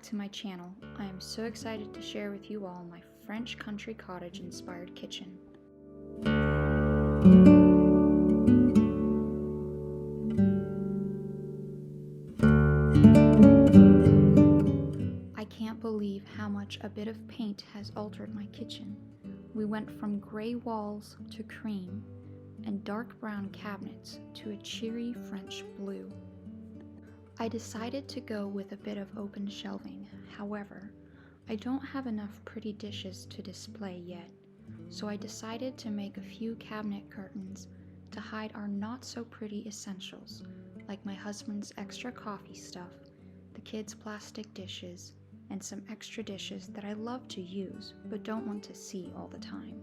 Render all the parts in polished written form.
to my channel. I am so excited to share with you all my French country cottage inspired kitchen. I can't believe how much a bit of paint has altered my kitchen. We went from gray walls to cream and dark brown cabinets to a cheery French blue. I decided to go with a bit of open shelving. However, I don't have enough pretty dishes to display yet, so I decided to make a few cabinet curtains to hide our not so pretty essentials, like my husband's extra coffee stuff, the kids' plastic dishes, and some extra dishes that I love to use but don't want to see all the time.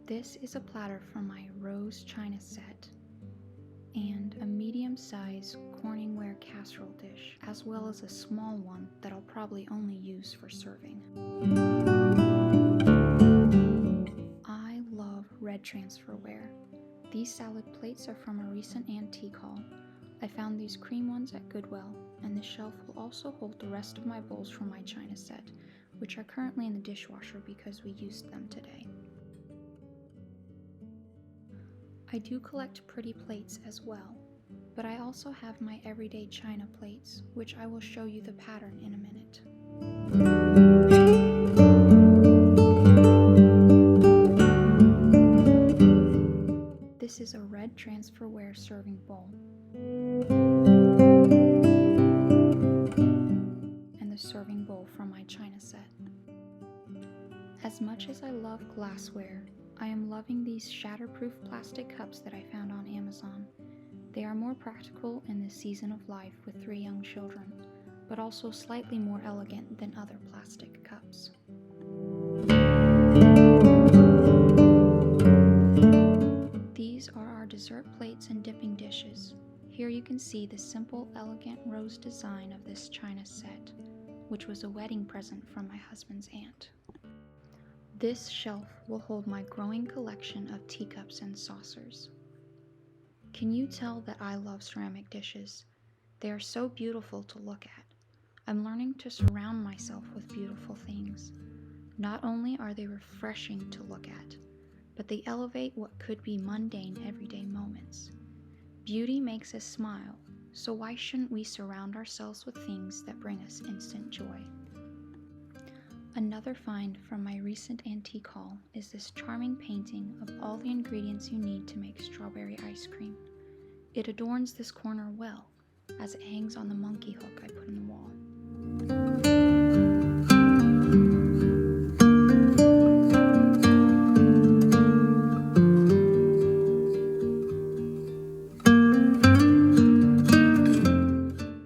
This is a platter from my rose china set and a medium-sized Corningware casserole dish, as well as a small one that I'll probably only use for serving. I love red transferware. These salad plates are from a recent antique haul. I found these cream ones at Goodwill, and the shelf will also hold the rest of my bowls from my china set, which are currently in the dishwasher because we used them today. I do collect pretty plates as well, but I also have my everyday china plates, which I will show you the pattern in a minute. This is a red transferware serving bowl, and the serving bowl from my china set. As much as I love glassware, I am loving these shatterproof plastic cups that I found on Amazon. They are more practical in this season of life with 3 young children, but also slightly more elegant than other plastic cups. These are our dessert plates and dipping dishes. Here you can see the simple, elegant rose design of this china set, which was a wedding present from my husband's aunt. This shelf will hold my growing collection of teacups and saucers. Can you tell that I love ceramic dishes? They are so beautiful to look at. I'm learning to surround myself with beautiful things. Not only are they refreshing to look at, but they elevate what could be mundane everyday moments. Beauty makes us smile, so why shouldn't we surround ourselves with things that bring us instant joy? Another find from my recent antique haul is this charming painting of all the ingredients you need to make strawberry ice cream. It adorns this corner well, as it hangs on the monkey hook I put in the wall.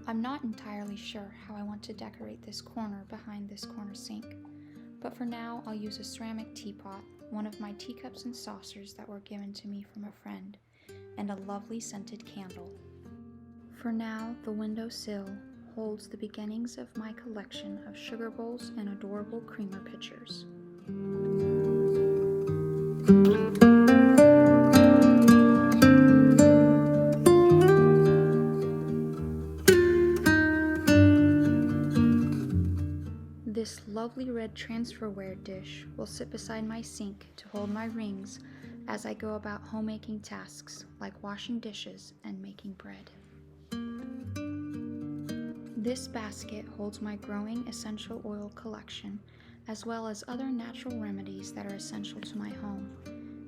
I'm not entirely sure how I want to decorate this corner behind this corner sink, but for now I'll use a ceramic teapot, one of my teacups and saucers that were given to me from a friend, and a lovely scented candle. For now, the windowsill holds the beginnings of my collection of sugar bowls and adorable creamer pitchers. This lovely red transferware dish will sit beside my sink to hold my rings as I go about homemaking tasks like washing dishes and making bread. This basket holds my growing essential oil collection, as well as other natural remedies that are essential to my home.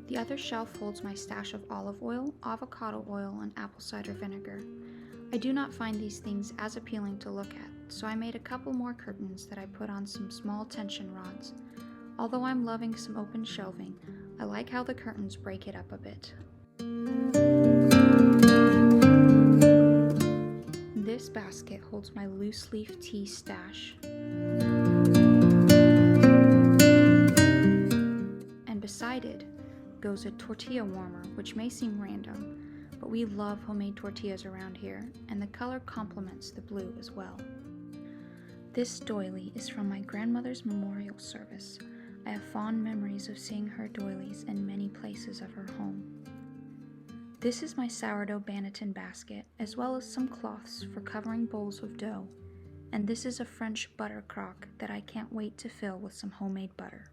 The other shelf holds my stash of olive oil, avocado oil, and apple cider vinegar. I do not find these things as appealing to look at, so I made a couple more curtains that I put on some small tension rods. Although I'm loving some open shelving, I like how the curtains break it up a bit. This basket holds my loose leaf tea stash. And beside it goes a tortilla warmer, which may seem random, but we love homemade tortillas around here, and the color complements the blue as well. This doily is from my grandmother's memorial service. I have fond memories of seeing her doilies in many places of her home. This is my sourdough banneton basket, as well as some cloths for covering bowls of dough. And this is a French butter crock that I can't wait to fill with some homemade butter.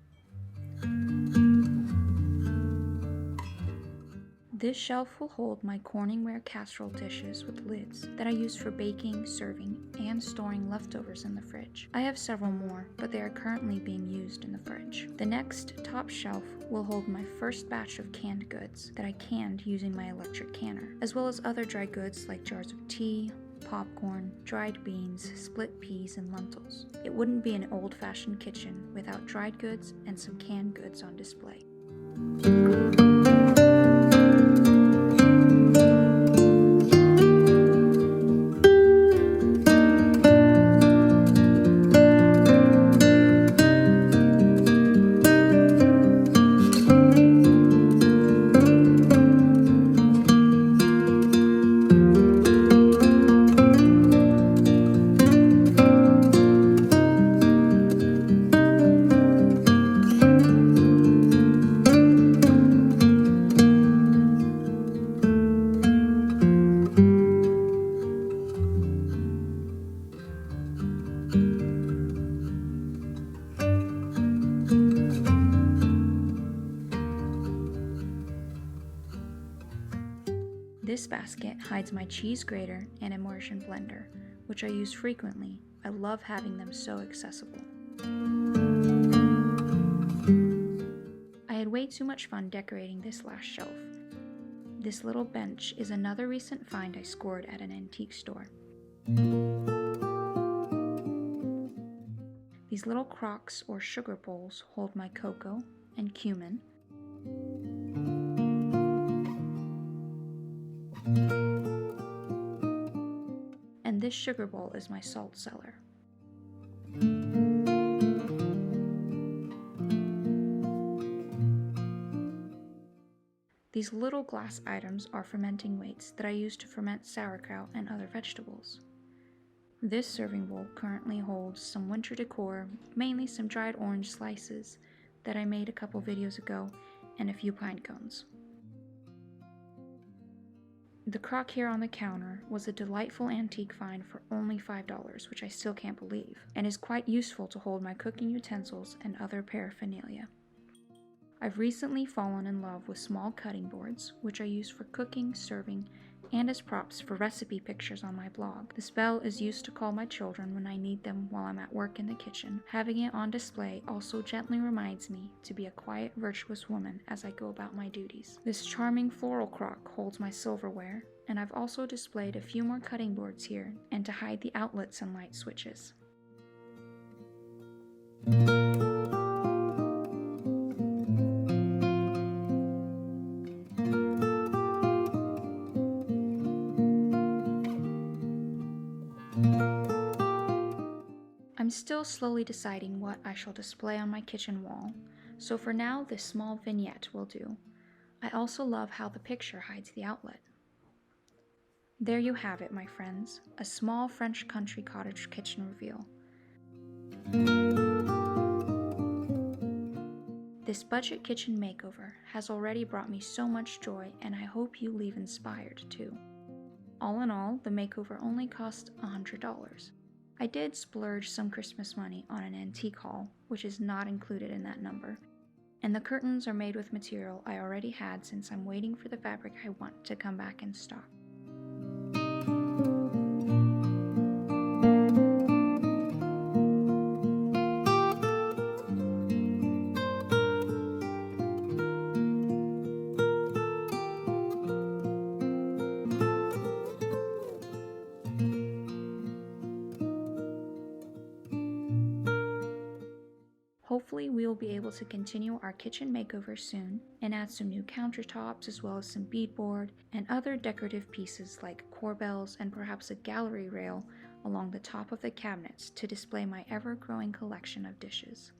This shelf will hold my Corningware casserole dishes with lids that I use for baking, serving, and storing leftovers in the fridge. I have several more, but they are currently being used in the fridge. The next top shelf will hold my first batch of canned goods that I canned using my electric canner, as well as other dry goods like jars of tea, popcorn, dried beans, split peas, and lentils. It wouldn't be an old-fashioned kitchen without dried goods and some canned goods on display. This basket hides my cheese grater and Immersion blender, which I use frequently. I love having them so accessible. I had way too much fun decorating this last shelf. This little bench is another recent find I scored at an antique store. These little crocks or sugar bowls hold my cocoa and cumin, and this sugar bowl is my salt cellar. These little glass items are fermenting weights that I use to ferment sauerkraut and other vegetables. This serving bowl currently holds some winter decor, mainly some dried orange slices that I made a couple videos ago, and a few pine cones. The crock here on the counter was a delightful antique find for only $5, which I still can't believe, and is quite useful to hold my cooking utensils and other paraphernalia. I've recently fallen in love with small cutting boards, which I use for cooking, serving, and as props for recipe pictures on my blog. This bell is used to call my children when I need them while I'm at work in the kitchen. Having it on display also gently reminds me to be a quiet, virtuous woman as I go about my duties. This charming floral crock holds my silverware, and I've also displayed a few more cutting boards here and to hide the outlets and light switches. I'm still slowly deciding what I shall display on my kitchen wall, so for now this small vignette will do. I also love how the picture hides the outlet. There you have it, my friends, a small French country cottage kitchen reveal. This budget kitchen makeover has already brought me so much joy, and I hope you leave inspired too. All in all, the makeover only cost $100. I did splurge some Christmas money on an antique haul, which is not included in that number, and the curtains are made with material I already had since I'm waiting for the fabric I want to come back in stock. Hopefully we will be able to continue our kitchen makeover soon and add some new countertops as well as some beadboard and other decorative pieces like corbels and perhaps a gallery rail along the top of the cabinets to display my ever-growing collection of dishes.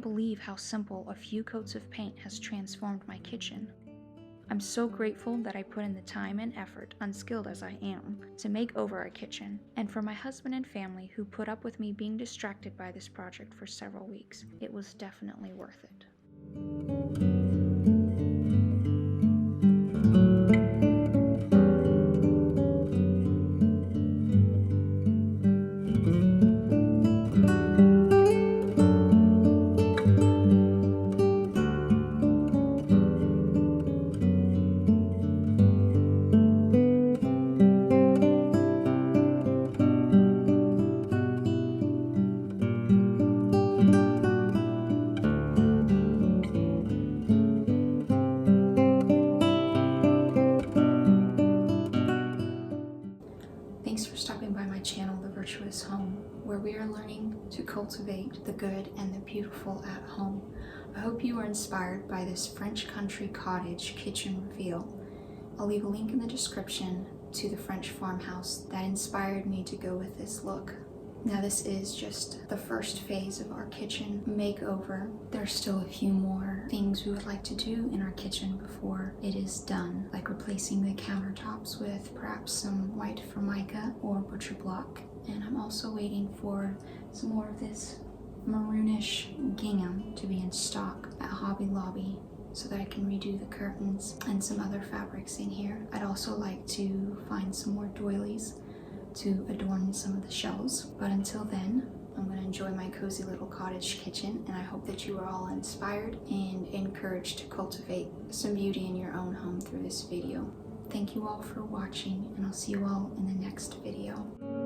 can't believe how simple a few coats of paint has transformed my kitchen. I'm so grateful that I put in the time and effort, unskilled as I am, to make over our kitchen, and for my husband and family who put up with me being distracted by this project for several weeks. It was definitely worth it. Thanks for stopping by my channel, The Virtuous Home, where we are learning to cultivate the good and the beautiful at home. I hope you are inspired by this French country cottage kitchen reveal. I'll leave a link in the description to the French farmhouse that inspired me to go with this look. Now this is just the first phase of our kitchen makeover. There's still a few more things we would like to do in our kitchen before it is done, like replacing the countertops with perhaps some white formica or butcher block. And I'm also waiting for some more of this maroonish gingham to be in stock at Hobby Lobby so that I can redo the curtains and some other fabrics in here. I'd also like to find some more doilies to adorn some of the shelves. But until then, I'm going to enjoy my cozy little cottage kitchen, and I hope that you are all inspired and encouraged to cultivate some beauty in your own home through this video. Thank you all for watching, and I'll see you all in the next video.